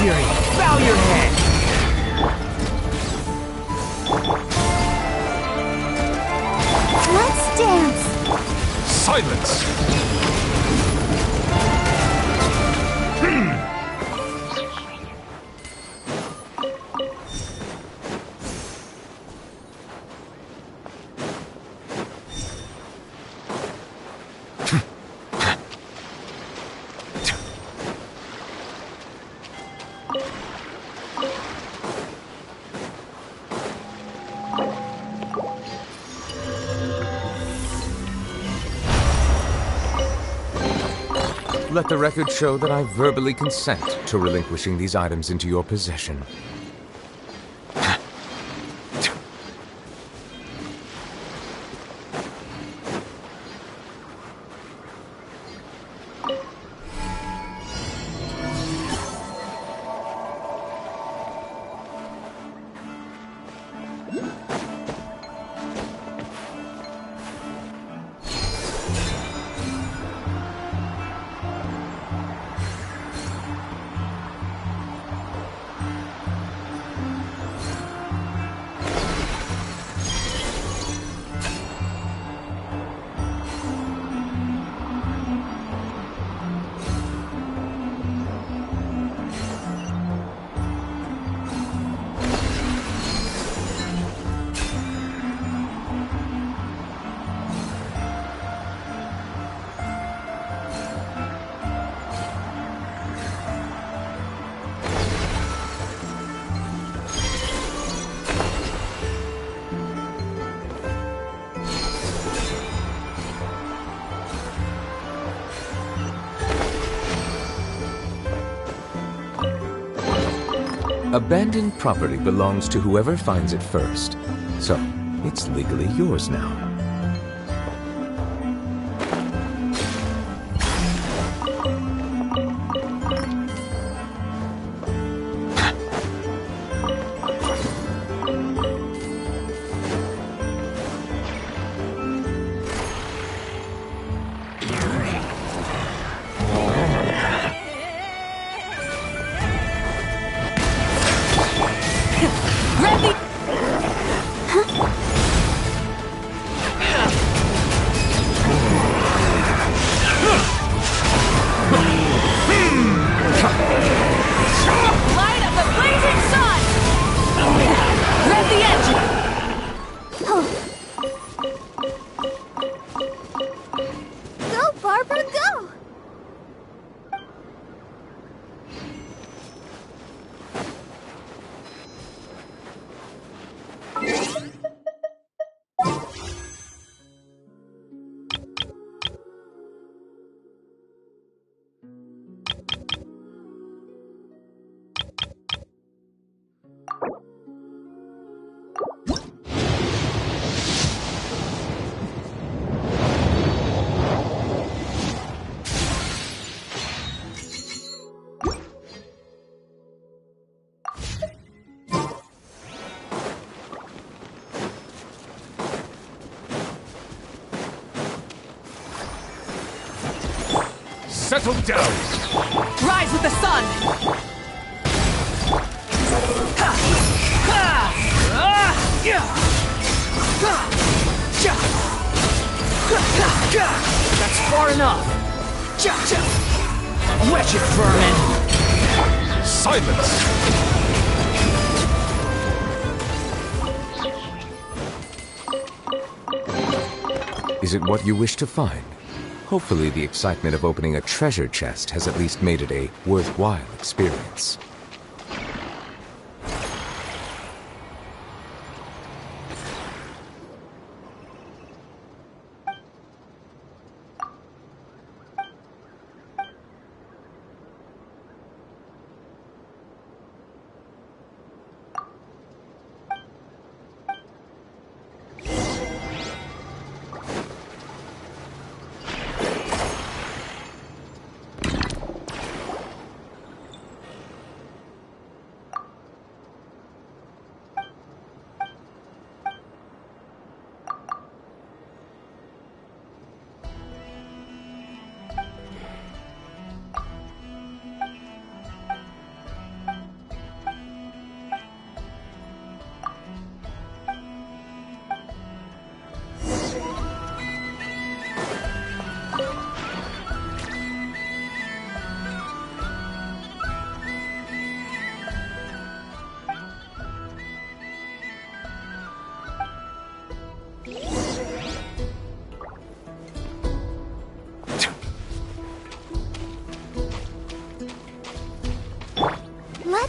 Fury, bow your head! Let's dance! Silence! Let the record show that I verbally consent to relinquishing these items into your possession. Abandoned property belongs to whoever finds it first, so it's legally yours now. Go, Barbara, go! Settle down! Rise with the sun! That's far enough! Wretched vermin! Silence! Is it what you wish to find? Hopefully the excitement of opening a treasure chest has at least made it a worthwhile experience.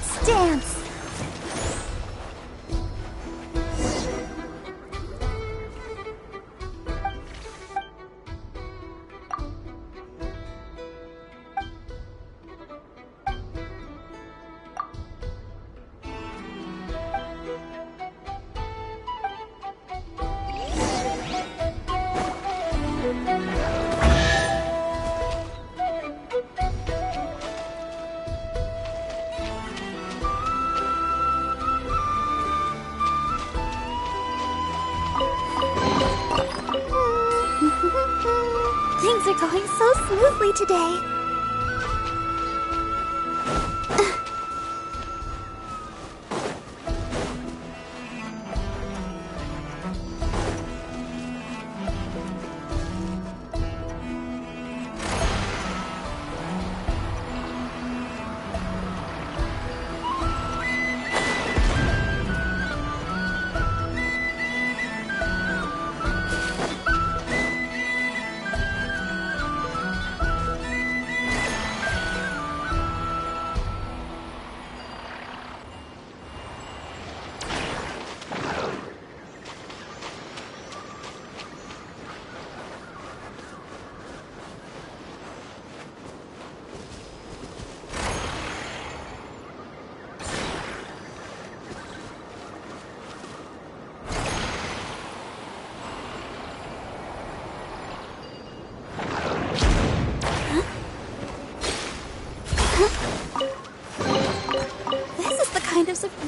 Let's dance! Things are going so smoothly today.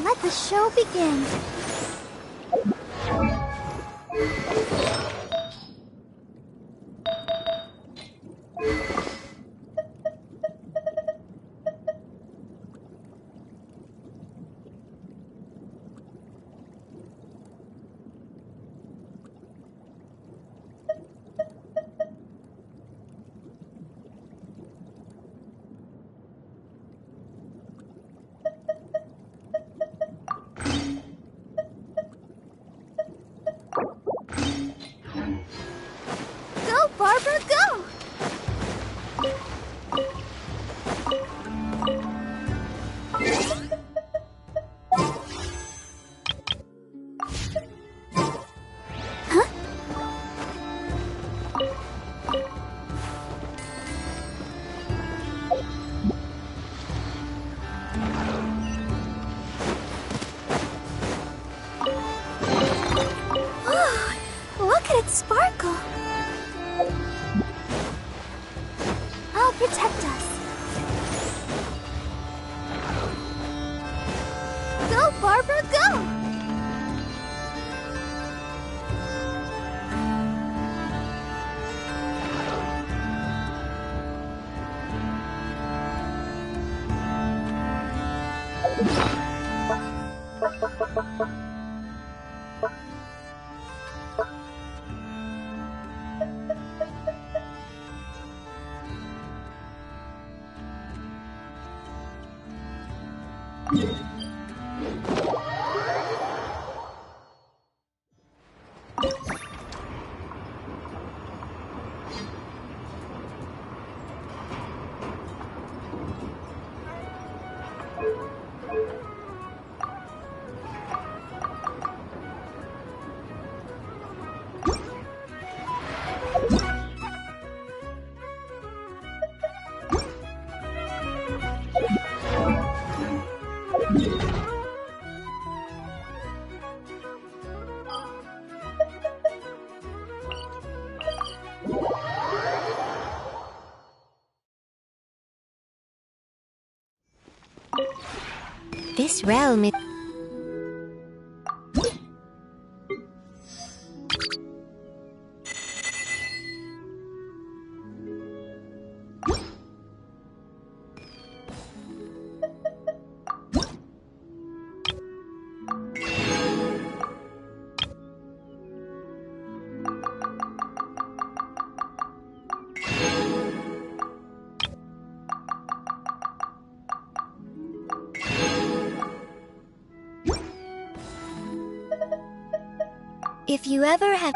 Let the show begin. Go, Barbara, go! Huh? Oh, look at it sparkle! I'll protect us. Go, Barbara, go! This realm is... If you ever have...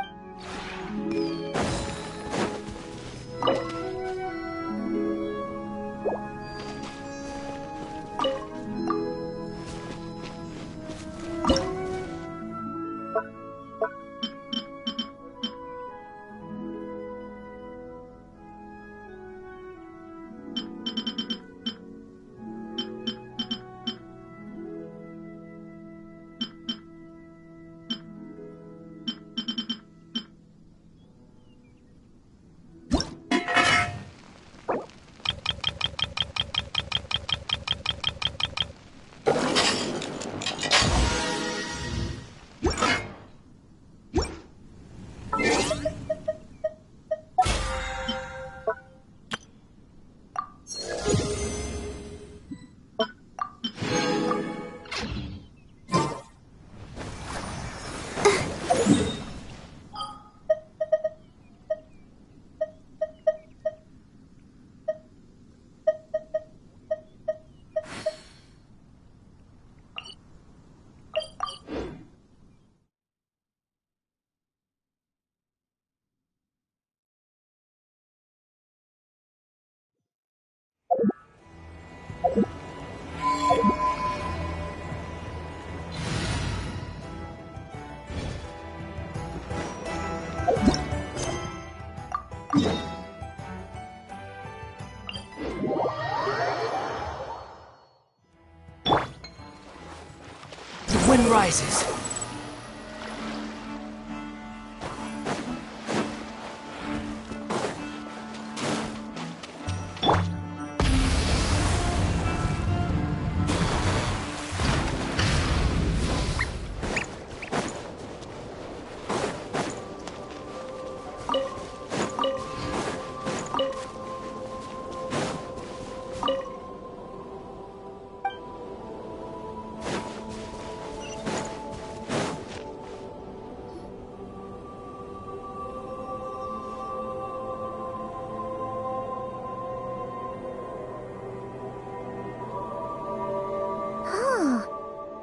wind rises.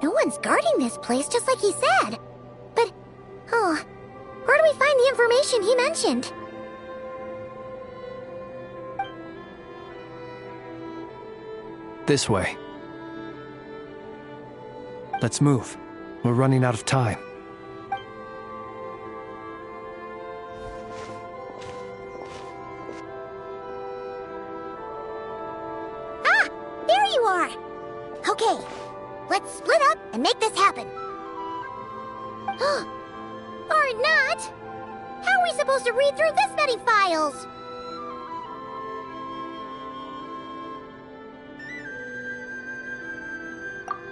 No one's guarding this place, just like he said. But, where do we find the information he mentioned? This way. Let's move. We're running out of time. Ah! There you are! Okay, let's split up and make this happen. Or not! How are we supposed to read through this many files?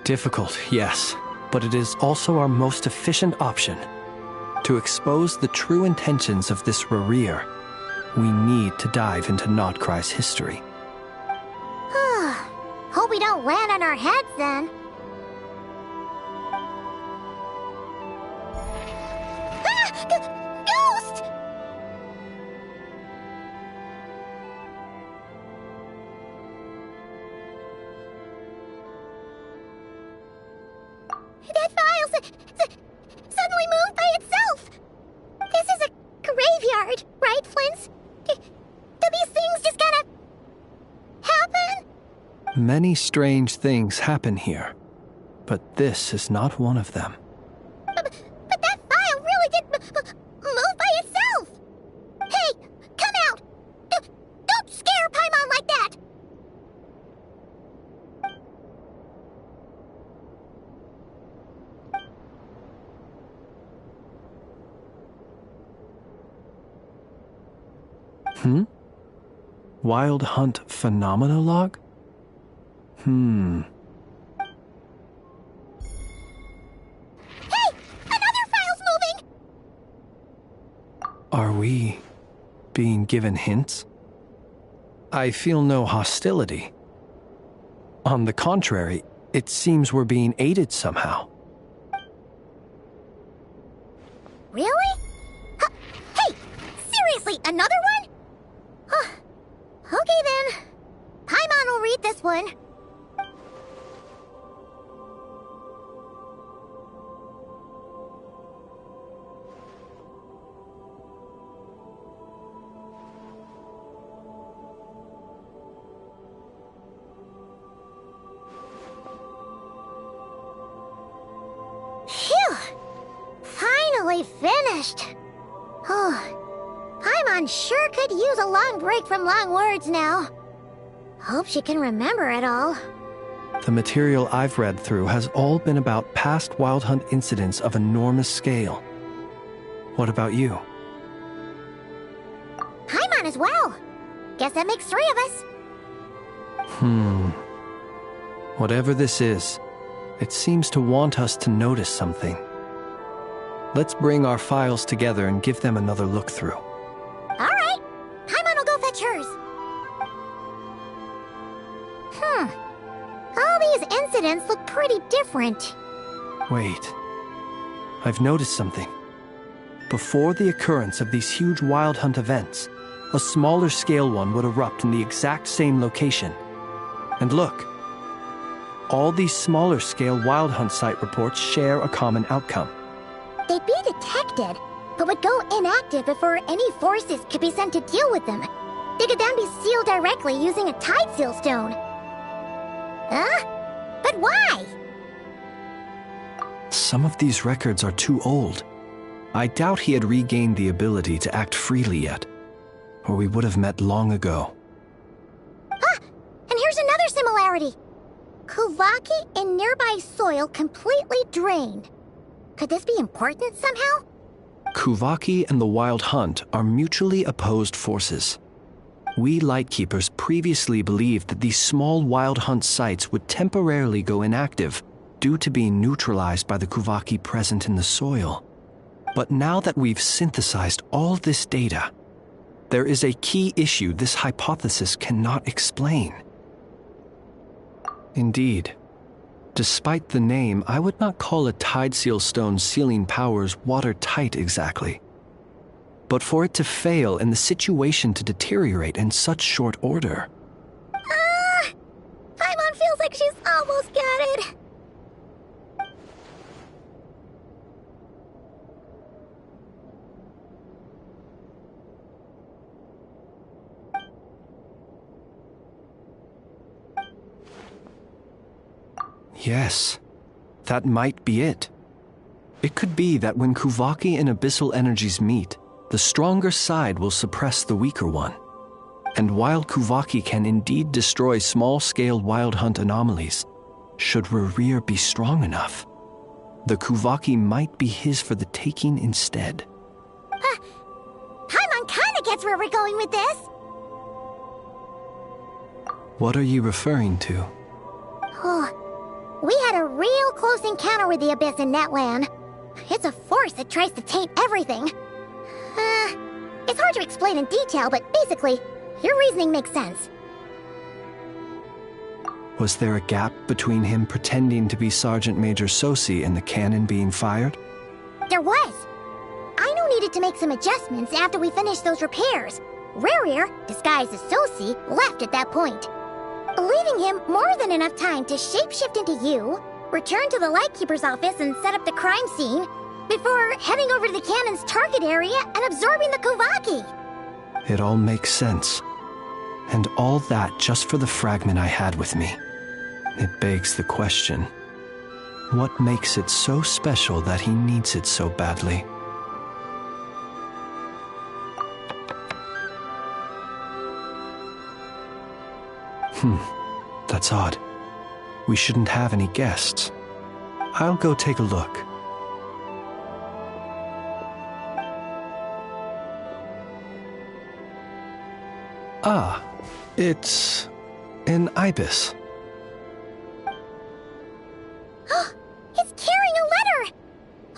Difficult, yes, but it is also our most efficient option. To expose the true intentions of this Rerir, we need to dive into Nodcry's history. Hope we don't land on our heads then. Ghost! That file suddenly moved by itself. This is a graveyard, right, Flint? Do these things just gotta happen? Many strange things happen here, but this is not one of them. But that file really did move by itself! Hey, come out! Don't scare Paimon like that! Wild Hunt Phenomenologue? Hey! Another file's moving! Are we being given hints? I feel no hostility. On the contrary, it seems we're being aided somehow. Really? Hey! Seriously, another one? Okay then. Paimon will read this one. Phew! Finally finished. Paimon sure could use a long break from long words now. Hope she can remember it all. The material I've read through has all been about past Wild Hunt incidents of enormous scale. What about you? Paimon as well. Guess that makes 3 of us. Whatever this is, it seems to want us to notice something. Let's bring our files together and give them another look through. Alright. Paimon will go fetch hers. All these incidents look pretty different. Wait. I've noticed something. Before the occurrence of these huge Wild Hunt events, a smaller scale one would erupt in the exact same location. And look. All these smaller scale Wild Hunt site reports share a common outcome. They'd be detected, but would go inactive before any forces could be sent to deal with them. They could then be sealed directly using a Tide Seal Stone. Huh? But why? Some of these records are too old. I doubt he had regained the ability to act freely yet, or we would have met long ago. And here's another similarity. Kuvaki and nearby soil completely drained. Could this be important somehow? Kuvaki and the Wild Hunt are mutually opposed forces. We Lightkeepers previously believed that these small Wild Hunt sites would temporarily go inactive due to being neutralized by the Kuvaki present in the soil. But now that we've synthesized all this data, there is a key issue this hypothesis cannot explain. Indeed, despite the name, I would not call a Tide Seal Stone's sealing powers watertight exactly. But for it to fail and the situation to deteriorate in such short order. Paimon feels like she's almost got it. Yes, that might be it. It could be that when Kuvaki and Abyssal energies meet, the stronger side will suppress the weaker one. And while Kuvaki can indeed destroy small-scale Wild Hunt anomalies, should Rerir be strong enough, the Kuvaki might be his for the taking instead. Paimon kinda gets where we're going with this. What are you referring to? We had a real close encounter with the Abyss in Netland. It's a force that tries to taint everything. It's hard to explain in detail, but basically, your reasoning makes sense. Was there a gap between him pretending to be Sergeant Major Sosi and the cannon being fired? There was. Aino needed to make some adjustments after we finished those repairs. Rerir, disguised as Sosi, left at that point, leaving him more than enough time to shapeshift into you, return to the Lightkeeper's office and set up the crime scene, before heading over to the cannon's target area and absorbing the Kuvaki. It all makes sense. And all that just for the fragment I had with me. It begs the question, what makes it so special that he needs it so badly? That's odd. We shouldn't have any guests. I'll go take a look. Ah, it's an ibis. It's carrying a letter!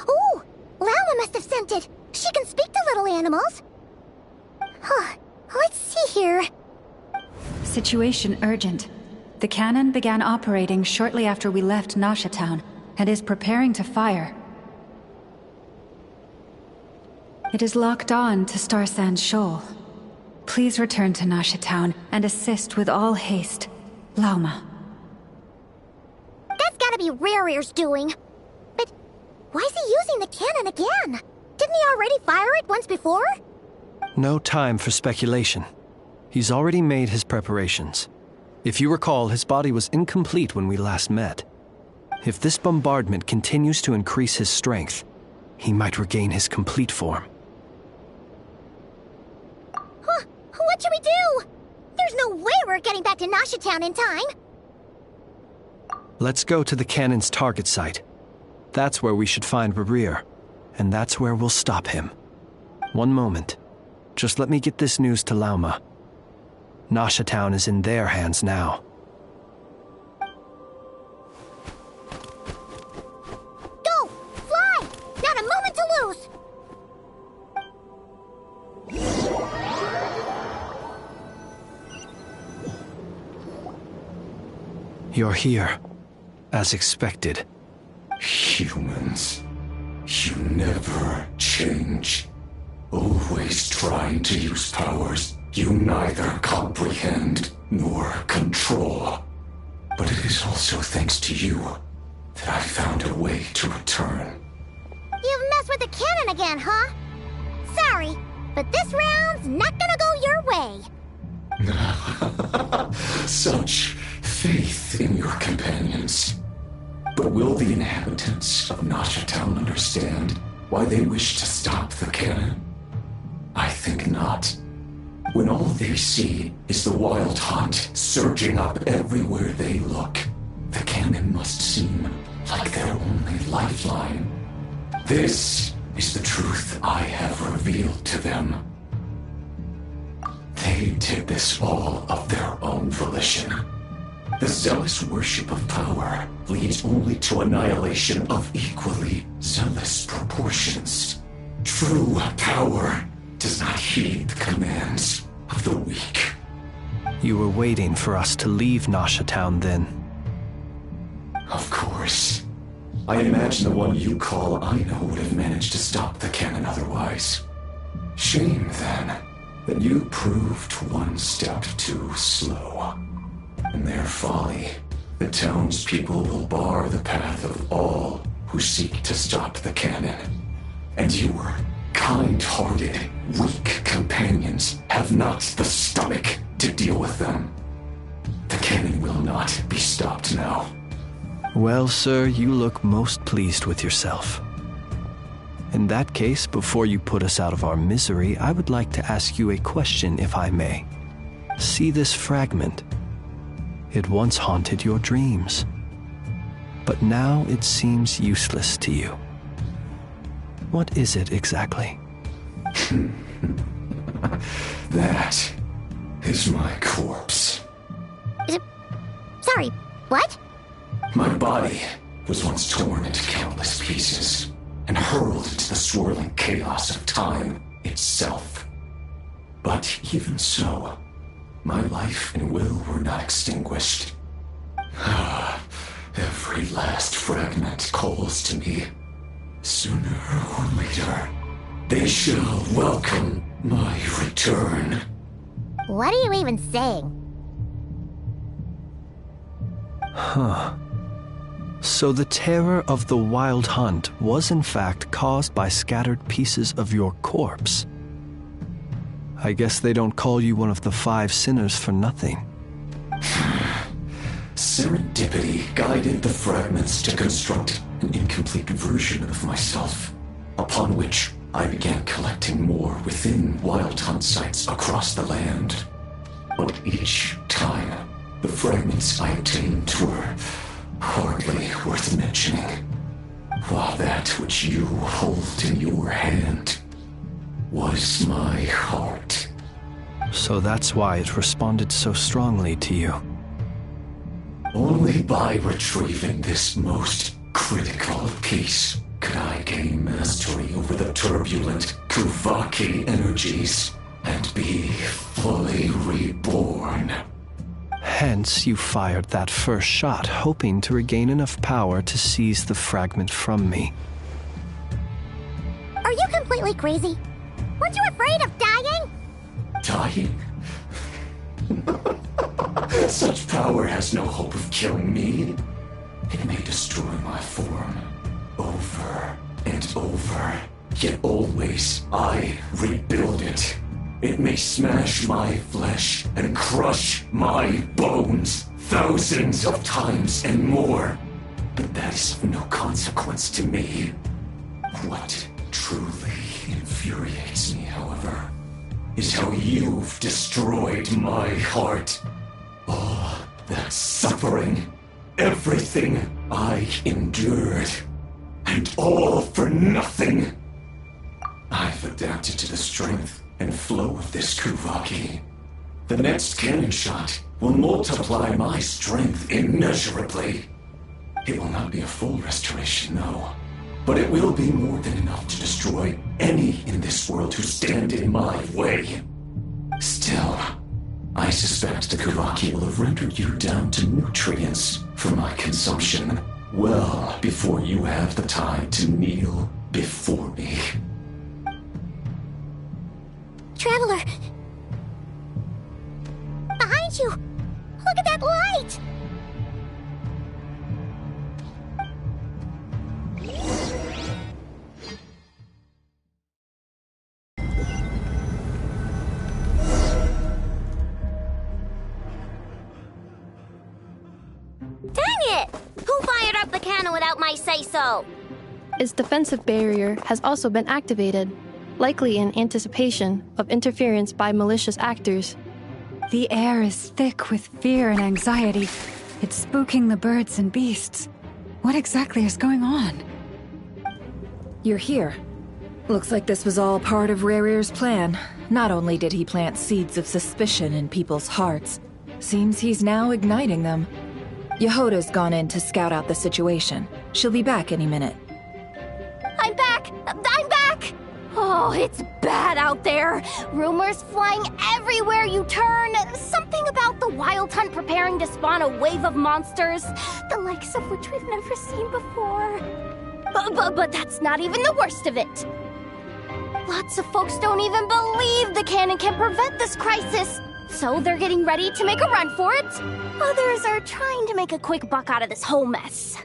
Ooh, Lauma must have sent it. She can speak to little animals. Let's see here. Situation urgent. The cannon began operating shortly after we left Nasha Town and is preparing to fire. It is locked on to Star Sand Shoal. Please return to Nasha Town and assist with all haste. Lauma. That's gotta be Rerir's doing. But why is he using the cannon again? Didn't he already fire it once before? No time for speculation. He's already made his preparations. If you recall, his body was incomplete when we last met. If this bombardment continues to increase his strength, he might regain his complete form. What should we do? There's no way we're getting back to Nasha Town in time. Let's go to the cannon's target site. That's where we should find Rerir, and that's where we'll stop him. One moment. Just let me get this news to Lauma. Nasha Town is in their hands now. Go! Fly! Not a moment to lose! You're here, as expected. Humans, you never change. Always trying to use powers you neither comprehend nor control. But it is also thanks to you that I found a way to return. You've messed with the cannon again, huh? Sorry, but this round's not gonna go your way. Such faith in your companions. But will the inhabitants of Nasha Town understand why they wish to stop the cannon? I think not. When all they see is the Wild Hunt surging up everywhere they look, the cannon must seem like their only lifeline. This is the truth I have revealed to them. They did this all of their own volition. The zealous worship of power leads only to annihilation of equally zealous proportions. True power does not heed the commands of the weak. You were waiting for us to leave Nasha Town then? Of course. I imagine the one you call Aina would have managed to stop the cannon otherwise. Shame, then, that you proved one step too slow. In their folly, the townspeople will bar the path of all who seek to stop the cannon. And your kind-hearted, weak companions have not the stomach to deal with them. The cannon will not be stopped now. Well, sir, you look most pleased with yourself. In that case, before you put us out of our misery, I would like to ask you a question, if I may. See this fragment? It once haunted your dreams, but now it seems useless to you. What is it exactly? That is my corpse. Sorry, what? My body was once torn into countless pieces and hurled into the swirling chaos of time itself. But even so, my life and will were not extinguished. Every last fragment calls to me. Sooner or later, they shall welcome my return. What are you even saying? So the terror of the Wild Hunt was in fact caused by scattered pieces of your corpse. I guess they don't call you one of the 5 sinners for nothing. Serendipity guided the fragments to construct an incomplete version of myself, upon which I began collecting more within Wild Hunt sites across the land. But each time, the fragments I obtained were hardly worth mentioning, while that which you hold in your hand was my heart. So that's why it responded so strongly to you. Only by retrieving this most critical piece could I gain mastery over the turbulent Kuvaki energies and be fully reborn. Hence, you fired that first shot, hoping to regain enough power to seize the fragment from me. Are you completely crazy? Weren't you afraid of dying? Dying? Such power has no hope of killing me. It may destroy my form over and over, yet always I rebuild it. It may smash my flesh and crush my bones thousands of times and more, but that is of no consequence to me. What truly infuriates me, however, is how you've destroyed my heart. All that suffering, everything I endured, and all for nothing. I've adapted to the strength and flow of this Kuvaki. The next cannon shot will multiply my strength immeasurably. It will not be a full restoration, though, but it will be more than enough to destroy any in this world who stand in my way. Still, I suspect the Kuvaki will have rendered you down to nutrients for my consumption well before you have the time to kneel before me. Traveler! Behind you! Look at that light! Dang it! Who fired up the cannon without my say-so? Its defensive barrier has also been activated, likely in anticipation of interference by malicious actors. The air is thick with fear and anxiety. It's spooking the birds and beasts. What exactly is going on? You're here. Looks like this was all part of Rerir's plan. Not only did he plant seeds of suspicion in people's hearts, seems he's now igniting them. Yehoda's gone in to scout out the situation. She'll be back any minute. I'm back! I'm back! Oh, it's bad out there. Rumors flying everywhere you turn. Something about the Wild Hunt preparing to spawn a wave of monsters, the likes of which we've never seen before. But that's not even the worst of it. Lots of folks don't even believe the cannon can prevent this crisis, so they're getting ready to make a run for it. Others are trying to make a quick buck out of this whole mess.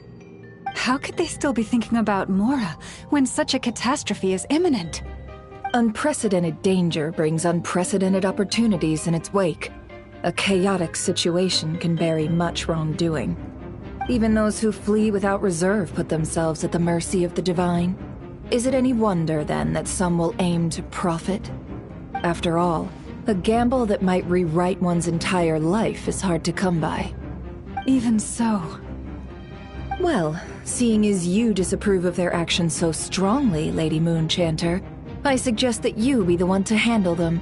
How could they still be thinking about Mora when such a catastrophe is imminent? Unprecedented danger brings unprecedented opportunities in its wake. A chaotic situation can bury much wrongdoing. Even those who flee without reserve put themselves at the mercy of the divine. Is it any wonder, then, that some will aim to profit? After all, a gamble that might rewrite one's entire life is hard to come by. Even so. Well, seeing as you disapprove of their actions so strongly, Lady Moonchanter, I suggest that you be the one to handle them.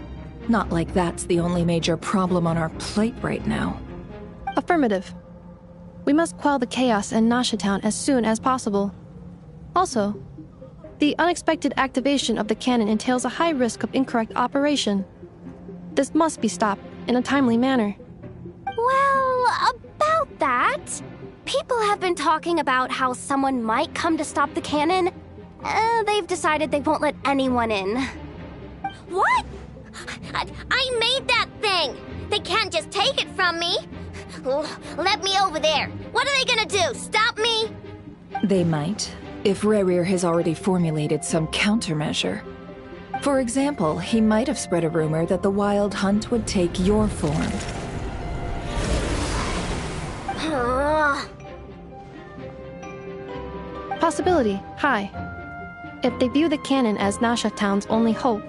Not like that's the only major problem on our plate right now. Affirmative. We must quell the chaos in Nasha Town as soon as possible. Also, the unexpected activation of the cannon entails a high risk of incorrect operation. This must be stopped in a timely manner. Well, about that, people have been talking about how someone might come to stop the cannon. They've decided they won't let anyone in. What? I made that thing! They can't just take it from me! Let me over there! What are they gonna do, stop me? They might, if Rerir has already formulated some countermeasure. For example, he might have spread a rumor that the Wild Hunt would take your form. Possibility high. If they view the cannon as Nasha Town's only hope,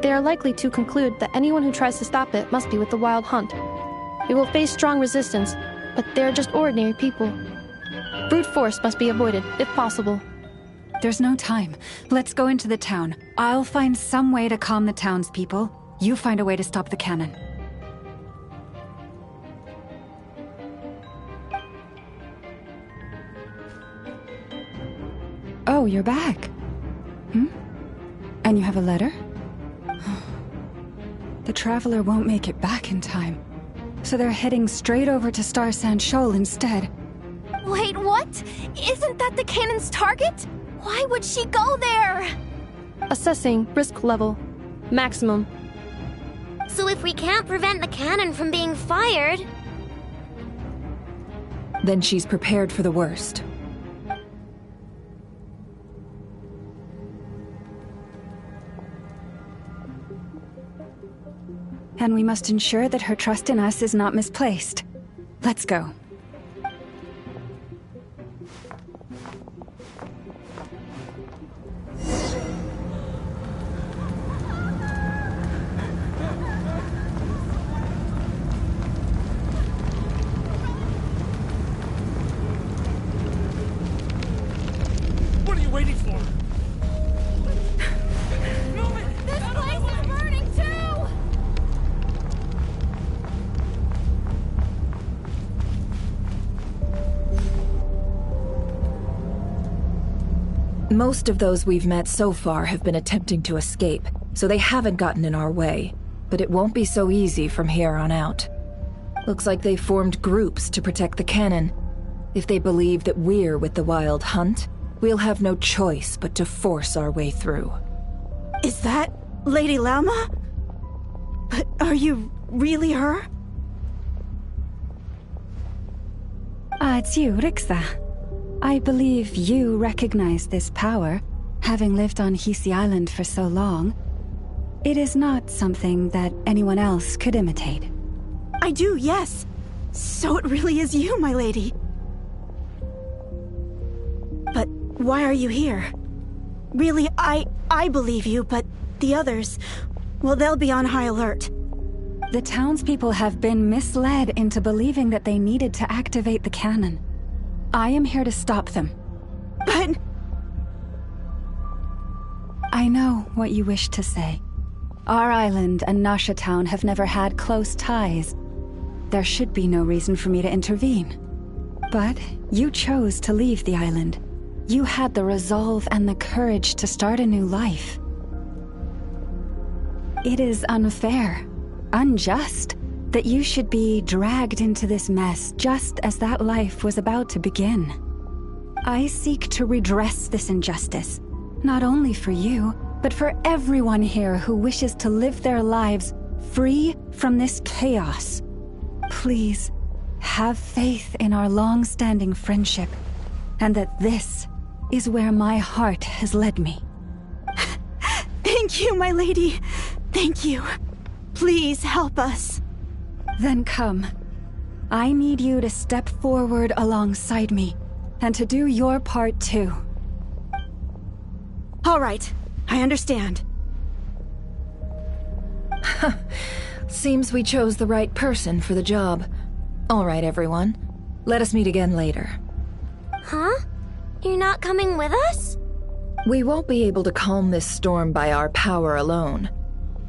they are likely to conclude that anyone who tries to stop it must be with the Wild Hunt. We will face strong resistance, but they are just ordinary people. Brute force must be avoided, if possible. There's no time. Let's go into the town. I'll find some way to calm the townspeople. You find a way to stop the cannon. Oh, you're back. And you have a letter? The Traveler won't make it back in time. So they're heading straight over to Star Sand Shoal instead. Wait, what? Isn't that the cannon's target? Why would she go there? Assessing risk level. Maximum. So if we can't prevent the cannon from being fired... Then she's prepared for the worst. And we must ensure that her trust in us is not misplaced. Let's go. What are you waiting for? This place is burning too! Most of those we've met so far have been attempting to escape, so they haven't gotten in our way. But it won't be so easy from here on out. Looks like they formed groups to protect the cannon. If they believe that we're with the Wild Hunt, we'll have no choice but to force our way through. Is that Lady Lauma? But are you really her? It's you, Rixa. I believe you recognize this power, having lived on Hisi Island for so long. It is not something that anyone else could imitate. I do, yes. So it really is you, my lady. But why are you here? Really, I believe you, but the others, well, they'll be on high alert. The townspeople have been misled into believing that they needed to activate the cannon. I am here to stop them. But... I know what you wish to say. Our island and Nasha Town have never had close ties. There should be no reason for me to intervene. But you chose to leave the island. You had the resolve and the courage to start a new life. It is unfair, unjust, that you should be dragged into this mess just as that life was about to begin. I seek to redress this injustice, not only for you, but for everyone here who wishes to live their lives free from this chaos. Please, have faith in our long-standing friendship, and that this is where my heart has led me. Thank you, my lady. Thank you. Please help us. Then come. I need you to step forward alongside me, and to do your part too. All right, I understand. Seems we chose the right person for the job. All right, everyone. Let us meet again later. Huh? You're not coming with us? We won't be able to calm this storm by our power alone.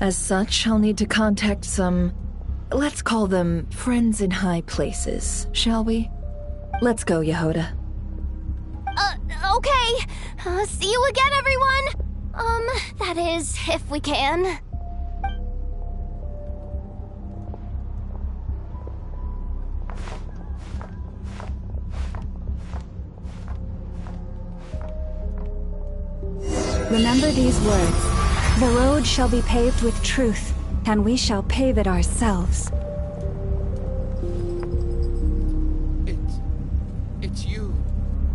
As such, I'll need to contact some... let's call them friends in high places, shall we? Let's go, Yehoda. Okay. See you again, everyone! That is, if we can. Remember these words. The road shall be paved with truth, and we shall pave it ourselves. It's you,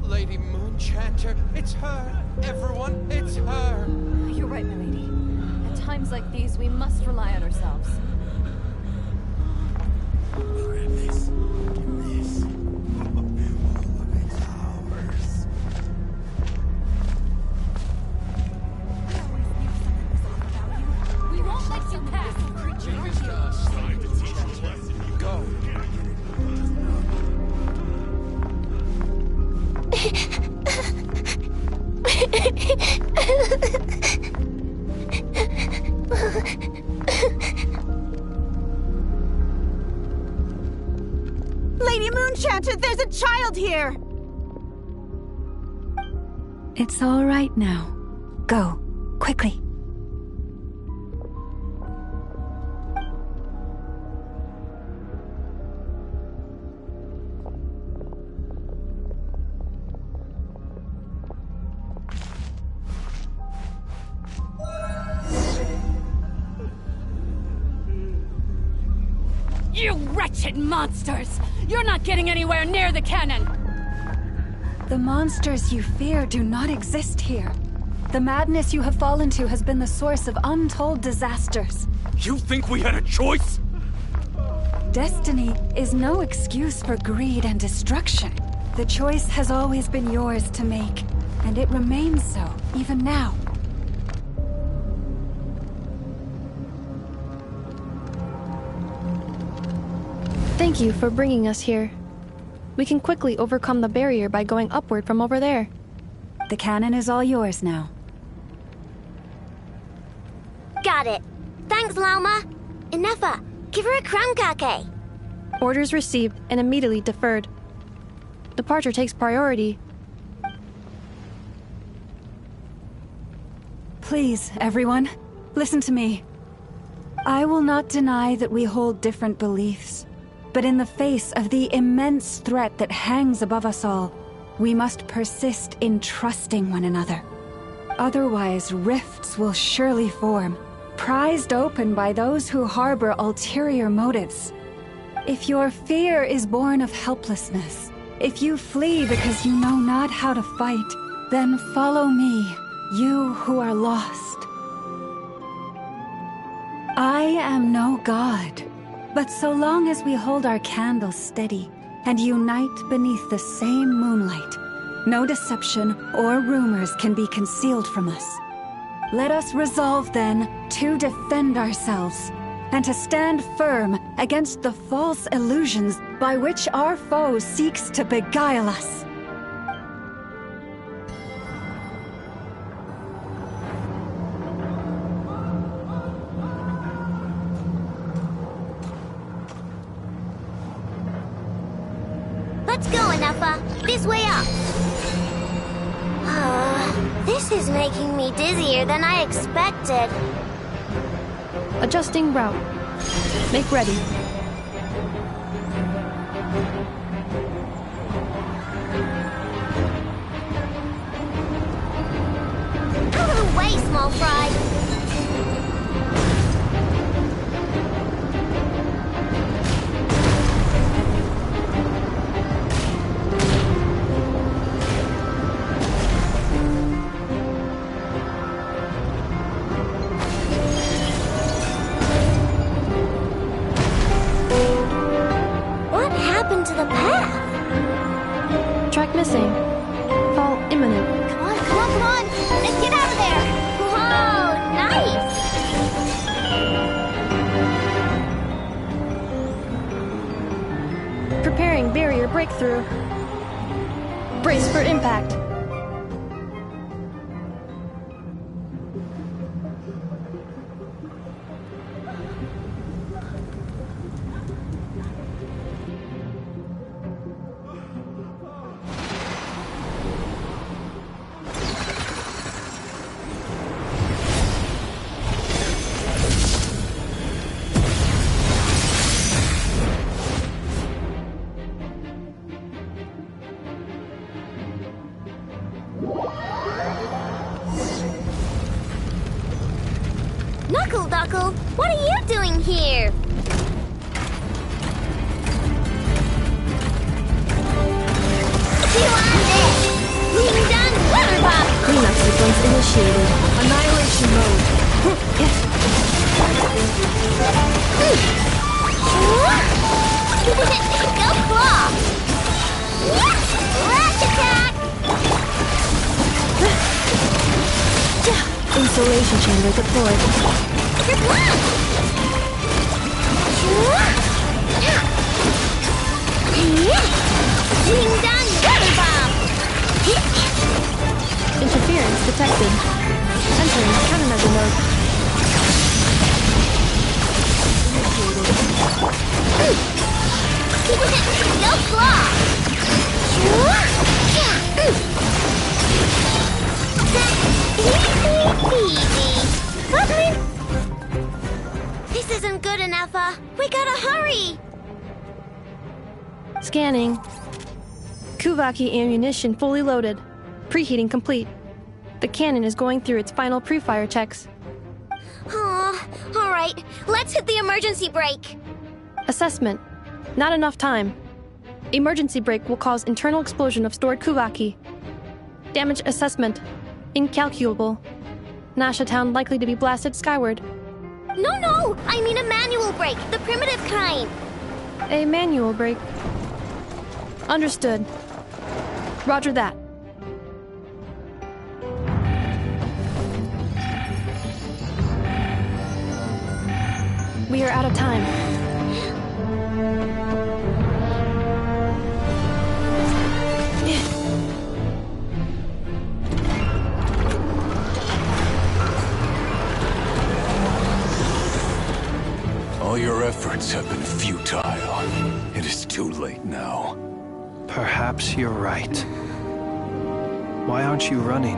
Lady Moonchanter. It's her, everyone, it's her. You're right, my lady. At times like these, we must rely on ourselves. Lady Moonchanter, there's a child here! It's all right now. Go, quickly. You wretched monsters! You're not getting anywhere near the cannon! The monsters you fear do not exist here. The madness you have fallen to has been the source of untold disasters. You think we had a choice? Destiny is no excuse for greed and destruction. The choice has always been yours to make, and it remains so, even now. Thank you for bringing us here. We can quickly overcome the barrier by going upward from over there. The cannon is all yours now. Got it. Thanks, Lauma. Inefa, give her a crankake. Orders received and immediately deferred. Departure takes priority. Please, everyone, listen to me. I will not deny that we hold different beliefs. But in the face of the immense threat that hangs above us all, we must persist in trusting one another. Otherwise, rifts will surely form, prized open by those who harbor ulterior motives. If your fear is born of helplessness, if you flee because you know not how to fight, then follow me, you who are lost. I am no god. But so long as we hold our candles steady and unite beneath the same moonlight, no deception or rumors can be concealed from us. Let us resolve then to defend ourselves, and to stand firm against the false illusions by which our foe seeks to beguile us. Let's go, Anafa. This way up. This is making me dizzier than I expected. Adjusting route. Make ready. Out of the way, small fry. To the path. Track missing. Fall imminent. Come on, come on, come on! Let's get out of there! Whoa, nice! Preparing barrier breakthrough. Brace for impact. Knuckle Duckle, what are you doing here? Being done, water pop! Cleanup sequence initiated. Annihilation mode. Go claw! Rush attack! Insulation chamber deployed. Being done, water bomb! Interference detected. Entering countermeasure mode. Go claw! Easy. This isn't good enough, we gotta hurry! Scanning. Kuvaki ammunition fully loaded. Preheating complete. The cannon is going through its final pre-fire checks. Aw, alright, let's hit the emergency brake. Assessment. Not enough time. Emergency brake will cause internal explosion of stored Kuvaki. Damage assessment. Incalculable. Nasha Town likely to be blasted skyward. No, I mean a manual brake, the primitive kind. A manual brake. Understood. Roger that. We are out of time. All your efforts have been futile. It is too late now. Perhaps you're right. Why aren't you running?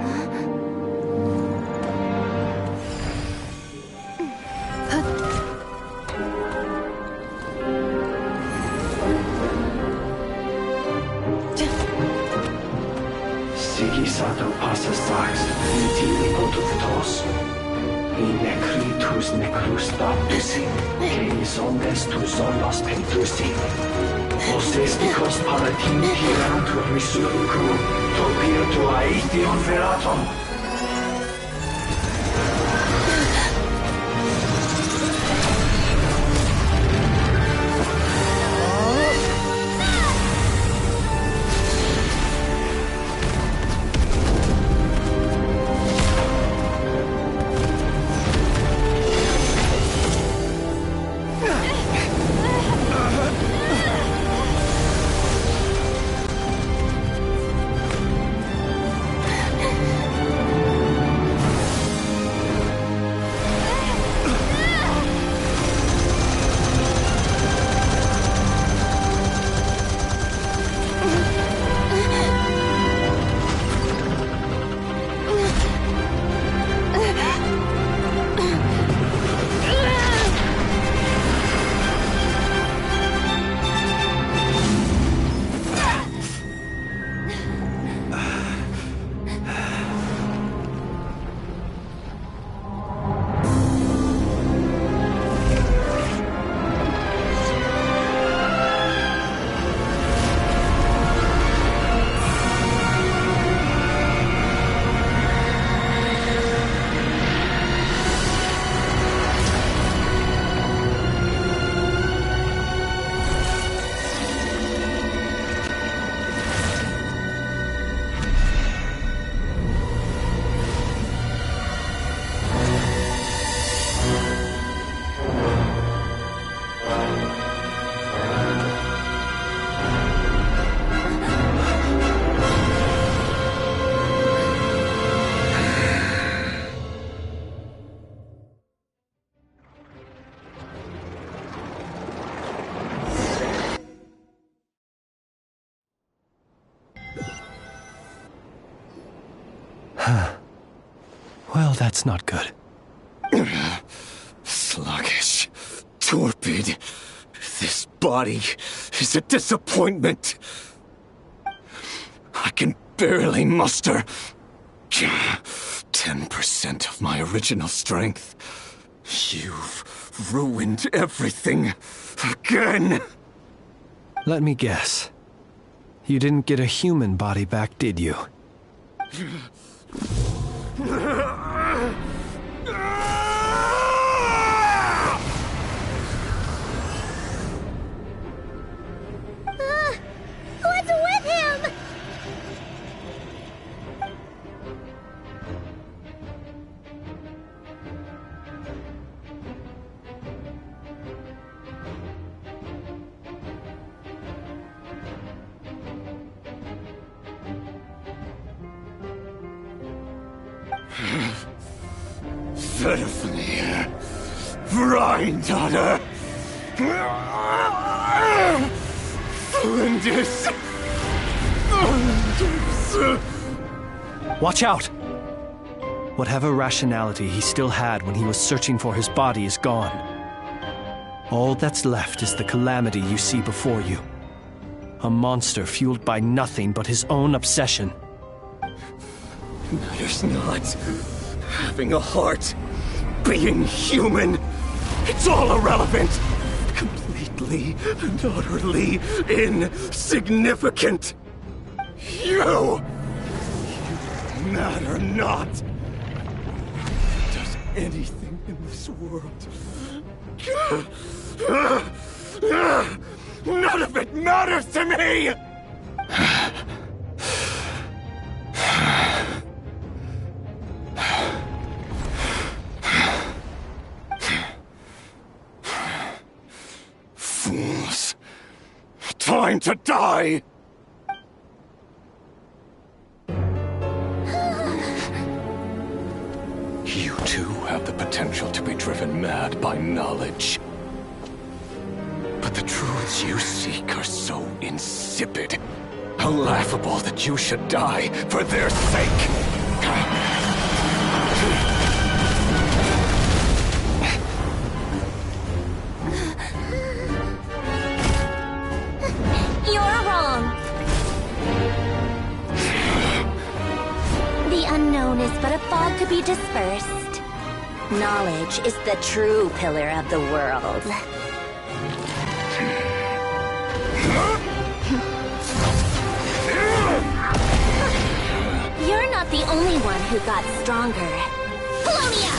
Sigisato passa sax, utili potutos. Necritus necrus baptisi, que omnes tu solos pentusi. Osesticos palatin pirantur misuricu, topirtu aetion feratum. Well, that's not good. Sluggish. Torpid. This body is a disappointment. I can barely muster 10% of my original strength. You've ruined everything again. Let me guess. You didn't get a human body back, did you? What's with him? Verfnir. Vrindaughter. Flinders. Watch out! Whatever rationality he still had when he was searching for his body is gone. All that's left is the calamity you see before you. A monster fueled by nothing but his own obsession. Matters not. Having a heart. Being human. It's all irrelevant. Completely and utterly insignificant. You matter not. Does anything in this world. None of it matters to me! Fools. Time to die! You too have the potential to be driven mad by knowledge. But the truths you seek are so insipid, laughable that you should die for their sake. You're wrong. The unknown is but a fog to be dispersed. Knowledge is the true pillar of the world. You're not the only one who got stronger. Polonia!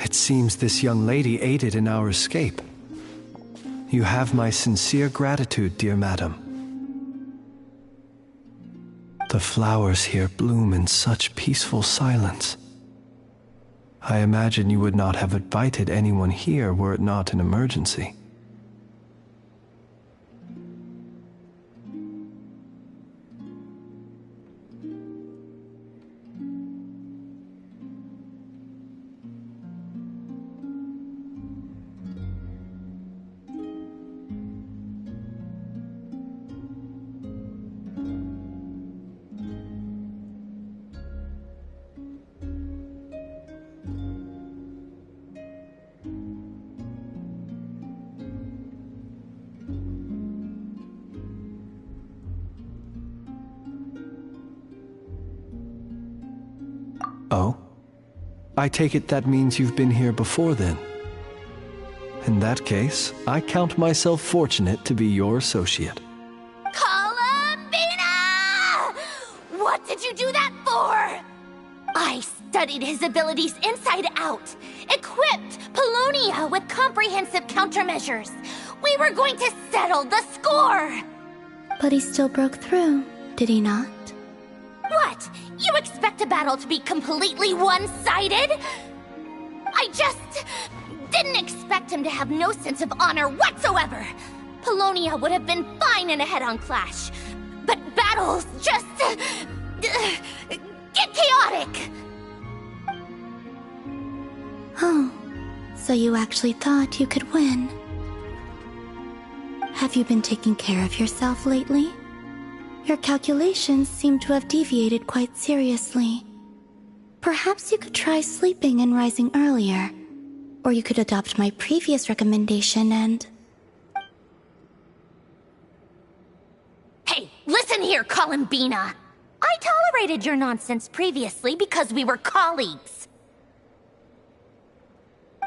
It seems this young lady aided in our escape. You have my sincere gratitude, dear madam. The flowers here bloom in such peaceful silence. I imagine you would not have invited anyone here were it not an emergency. Oh? I take it that means you've been here before then. In that case, I count myself fortunate to be your associate. Columbina! What did you do that for? I studied his abilities inside out, equipped Paulownia with comprehensive countermeasures. We were going to settle the score! But he still broke through, did he not? What? You expect a battle to be completely one-sided? I just didn't expect him to have no sense of honor whatsoever. Paulownia would have been fine in a head-on clash, but battles just get chaotic. Oh, so you actually thought you could win. Have you been taking care of yourself lately? Your calculations seem to have deviated quite seriously. Perhaps you could try sleeping and rising earlier. Or you could adopt my previous recommendation and... Hey, listen here, Columbina! I tolerated your nonsense previously because we were colleagues.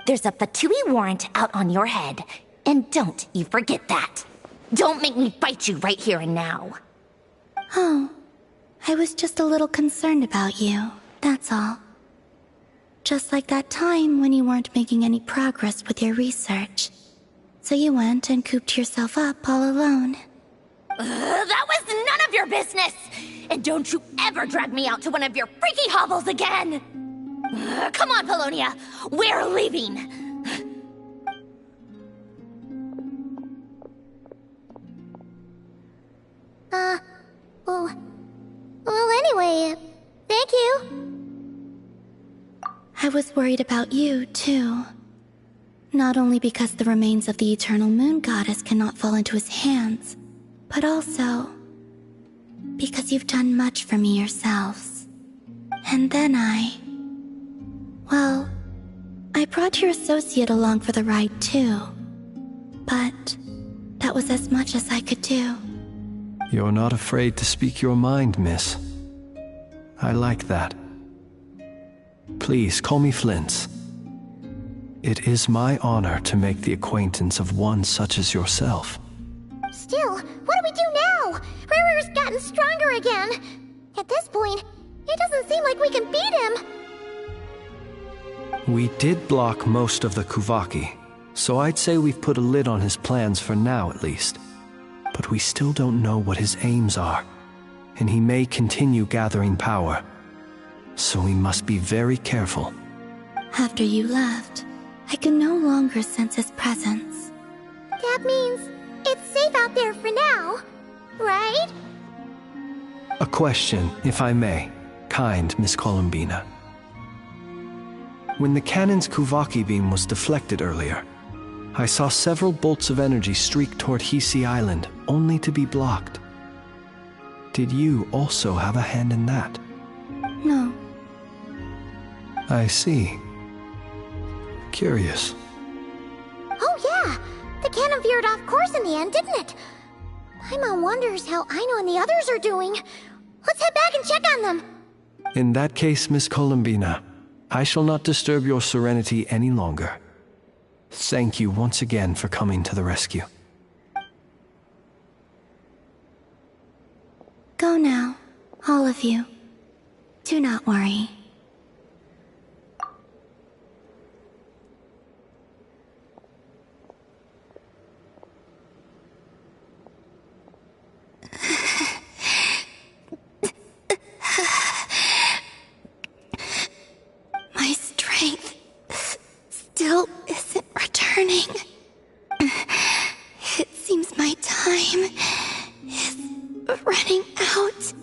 There's a Fatui warrant out on your head, and don't you forget that. Don't make me fight you right here and now. Oh, I was just a little concerned about you, that's all. Just like that time when you weren't making any progress with your research. So you went and cooped yourself up all alone. That was none of your business! And don't you ever drag me out to one of your freaky hovels again! Come on, Paulownia! We're leaving! Well, anyway, thank you. I was worried about you, too. Not only because the remains of the Eternal Moon Goddess cannot fall into his hands, but also because you've done much for me yourselves. And then well, I brought your associate along for the ride, too. But that was as much as I could do. You're not afraid to speak your mind, miss. I like that. Please call me Flintz. It is my honor to make the acquaintance of one such as yourself. Still, what do we do now? Riri's gotten stronger again. At this point, it doesn't seem like we can beat him. We did block most of the Kuvaki, so I'd say we've put a lid on his plans for now at least. But we still don't know what his aims are, and he may continue gathering power. So we must be very careful. After you left, I can no longer sense his presence. That means it's safe out there for now, right? A question, if I may, kind Miss Columbina. When the cannon's Kuvaki beam was deflected earlier, I saw several bolts of energy streak toward Hisi Island, only to be blocked. Did you also have a hand in that? No. I see. Curious. Oh yeah! The cannon veered off course in the end, didn't it? Paimon wonders how Aino and the others are doing. Let's head back and check on them. In that case, Miss Columbina, I shall not disturb your serenity any longer. Thank you once again for coming to the rescue. Go now, all of you. Do not worry. running. It seems my time is running out.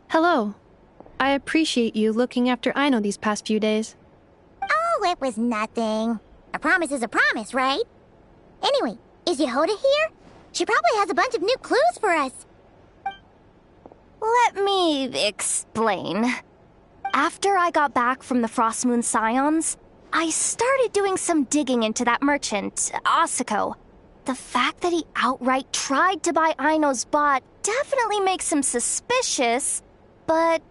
Hello. I appreciate you looking after Aino these past few days. Oh, it was nothing. A promise is a promise, right? Anyway, is Yehoda here? She probably has a bunch of new clues for us. Let me explain. After I got back from the Frostmoon Scions, I started doing some digging into that merchant, Asako. The fact that he outright tried to buy Aino's bot definitely makes him suspicious, but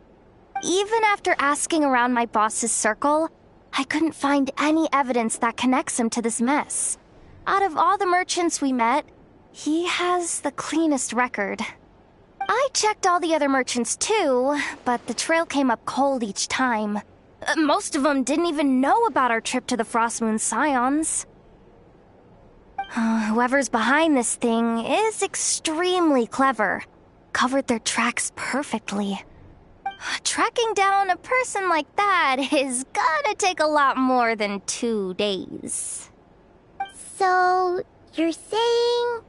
even after asking around my boss's circle, I couldn't find any evidence that connects him to this mess. Out of all the merchants we met, he has the cleanest record. I checked all the other merchants too, but the trail came up cold each time. Most of them didn't even know about our trip to the Frostmoon Scions. Whoever's behind this thing is extremely clever. Covered their tracks perfectly. Tracking down a person like that is gonna take a lot more than 2 days. So, you're saying...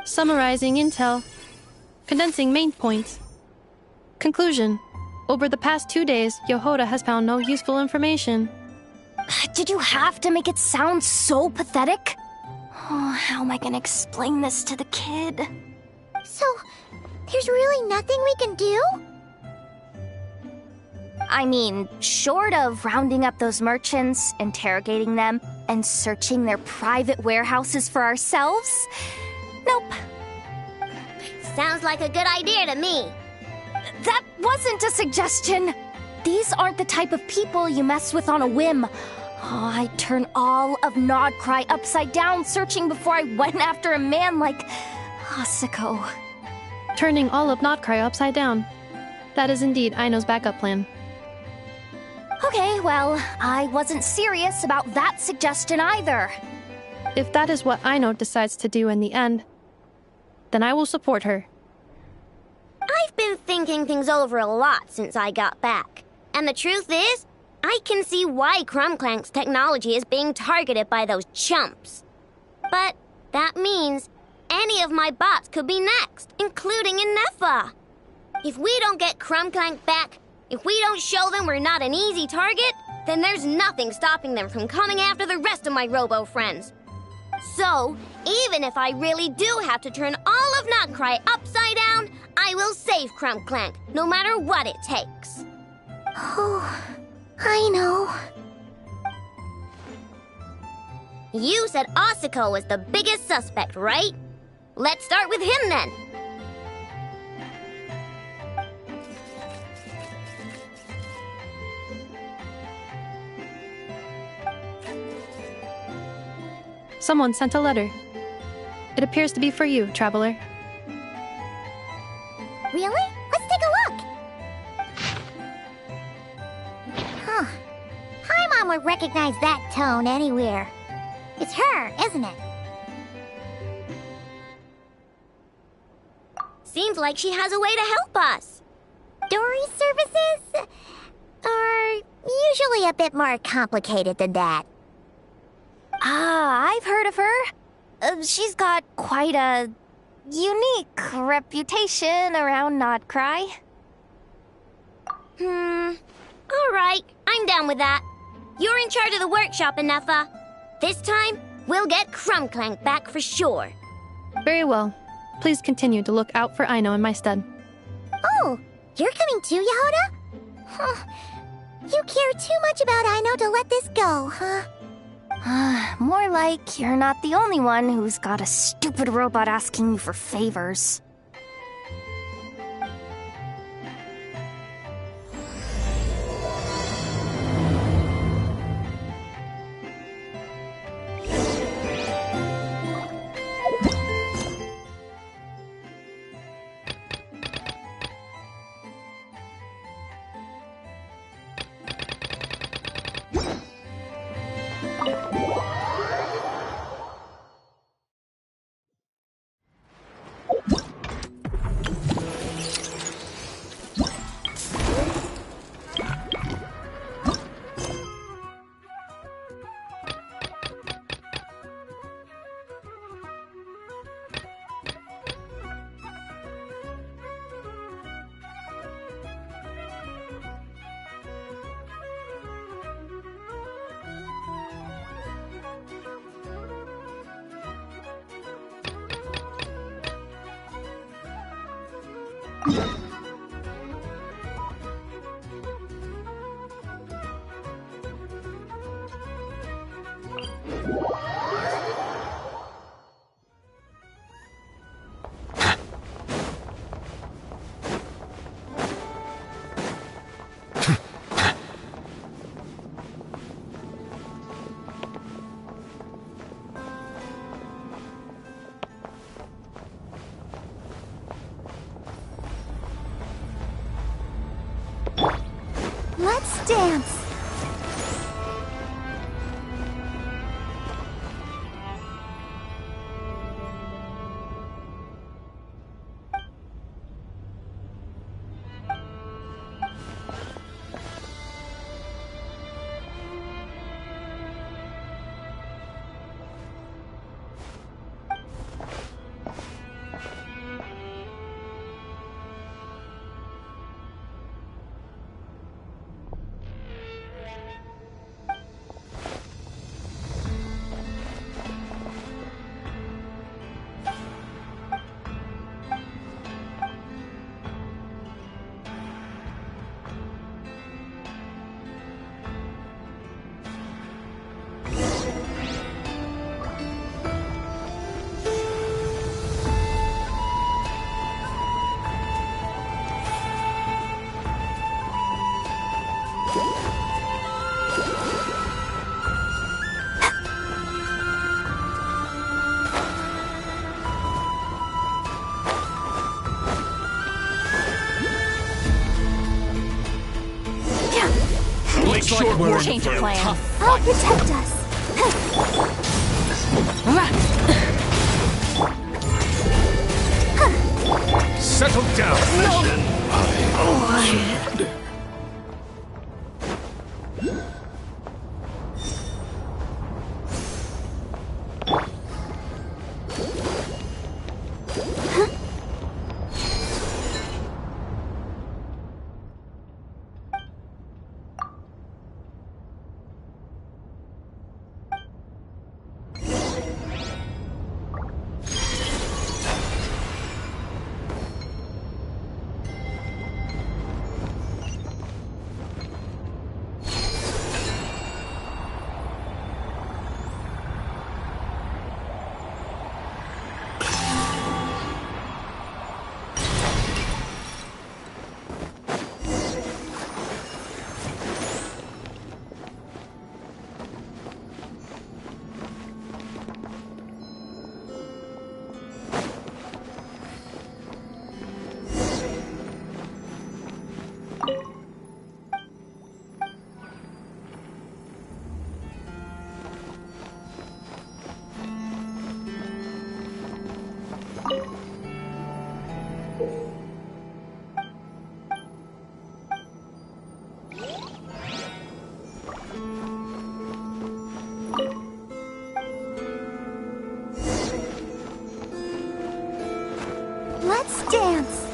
Summarizing intel. Condensing main points. Conclusion. Over the past 2 days, Yehoda has found no useful information. Did you have to make it sound so pathetic? Oh, how am I gonna explain this to the kid? So, there's really nothing we can do? I mean, short of rounding up those merchants, interrogating them, and searching their private warehouses for ourselves? Nope. Sounds like a good idea to me. That wasn't a suggestion. These aren't the type of people you mess with on a whim. Oh, I'd turn all of Nodcry upside down searching before I went after a man like Asako. Turning all of Nodcry upside down. That is indeed Aino's backup plan. Okay, well, I wasn't serious about that suggestion either. If that is what Aino decides to do in the end, then I will support her. I've been thinking things over a lot since I got back. And the truth is, I can see why Crumclank's technology is being targeted by those chumps. But that means any of my bots could be next, including Inefa. If we don't get Crumclank back, if we don't show them we're not an easy target, then there's nothing stopping them from coming after the rest of my robo friends. So, even if I really do have to turn all of Nodcry upside down, I will save Crumclank, no matter what it takes. Oh, I know. You said Asako was the biggest suspect, right? Let's start with him then. Someone sent a letter. It appears to be for you, traveler. Really? Let's take a look! Huh. Paimon would recognize that tone anywhere. It's her, isn't it? seems like she has a way to help us. Dory's services are usually a bit more complicated than that. Ah, I've heard of her. She's got quite a unique reputation around Notcry. Alright, I'm down with that. You're in charge of the workshop, Anefa. This time, we'll get Crumclank back for sure. Very well. Please continue to look out for Aino in my stead. Oh, you're coming too, Yehoda? Huh. You care too much about Aino to let this go, huh? More like you're not the only one who's got a stupid robot asking you for favors. Let's dance. Change of plan. I'll protect us. Settle down. Let's dance.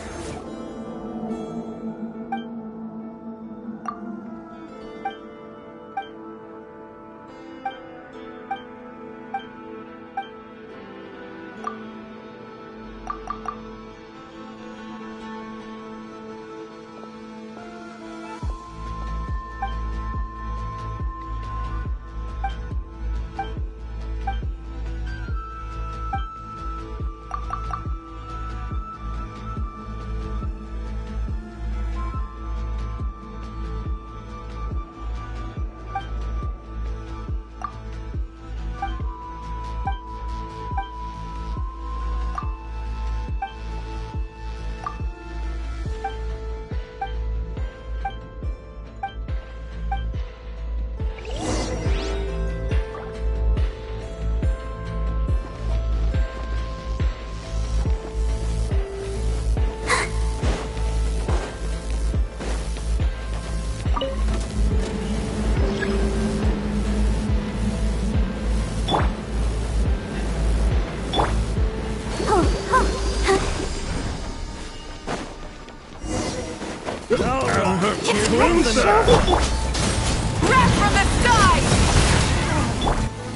Wrath from the sky!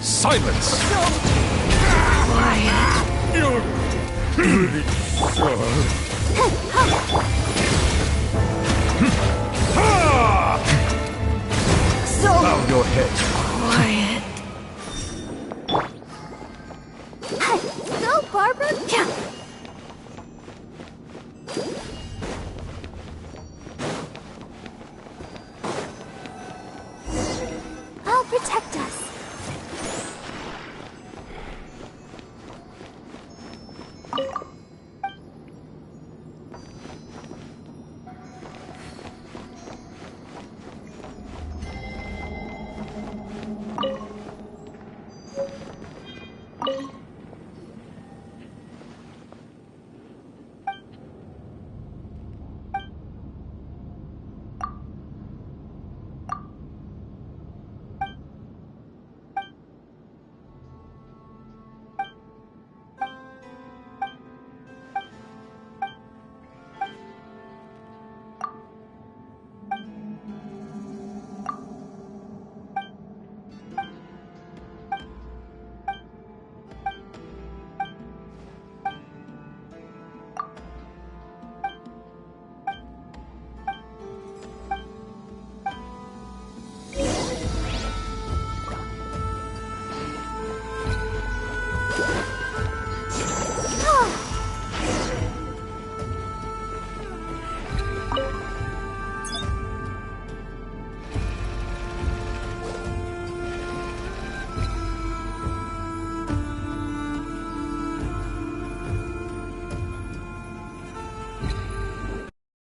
Silence! Quiet. You're pretty sure.